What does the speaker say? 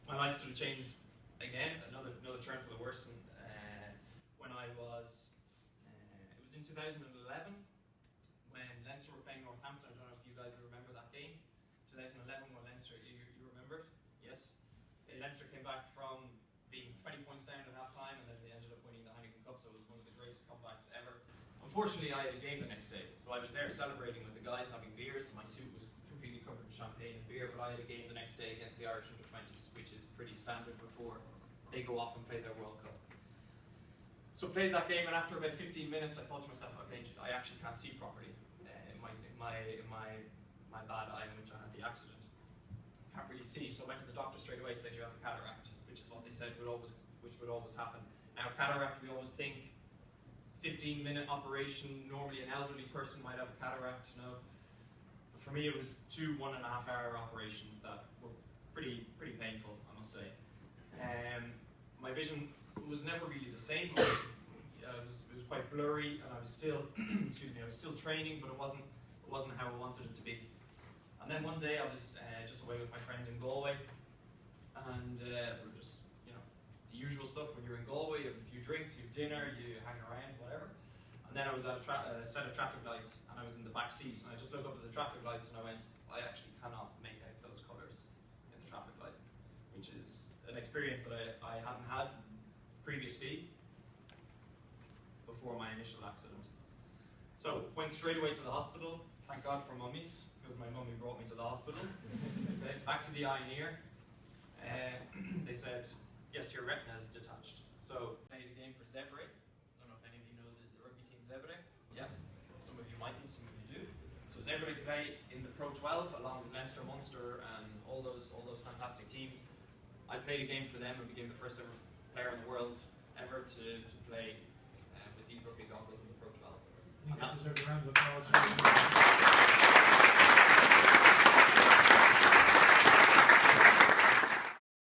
My life sort of changed again, another turn for the worse. When I was, it was in 2011 when Leinster were playing Northampton. I don't know if you guys remember that game. 2011 when Leinster, you remember it? Yes. Leinster came back from being 20 points down at half time, and then they ended up winning the Heineken Cup, so it was one of the greatest comebacks ever. Unfortunately, I had a game the next day, so I was there celebrating with the guys, having beers. My suit was completely covered in champagne and beer, but I had a game the next day against the Irish under-20s, which is pretty standard before they go off and play their World Cup. So played that game, and after about 15 minutes, I thought to myself, okay, I actually can't see properly. My bad eye in which I had the accident. Can't really see, so I went to the doctor straight away and said you have a cataract, which is what they said would always happen. Now cataract, we always think 15-minute operation, normally an elderly person might have a cataract, you know. But for me it was 2 1.5-hour operations that were pretty painful, I must say. My vision was never really the same. It was quite blurry, and I was still I was still training, but it wasn't how I wanted it to be. And then one day I was just away with my friends in Galway, and we were just, you know, the usual stuff when you're in Galway. You have a few drinks, you have dinner, you hang around, whatever. And then I was at a set of traffic lights, and I was in the back seat, and I just looked up at the traffic lights and I went, I actually cannot make out those colours in the traffic light, which is an experience that I hadn't had previously before my initial accident. So went straight away to the hospital. Thank God for mummies, because my mummy brought me to the hospital. Okay, back to the eye and ear. They said, yes, your retina is detached. So played a game for Zebre. I don't know if any of you know the rugby team Zebre. Yeah, some of you mightn't, some of you do. So Zebre play in the Pro 12 along with Leinster, Munster, and all those fantastic teams. I played a game for them and became the first ever player in the world ever to play with these rugby goggles in the Pro 12. You deserve a round of applause.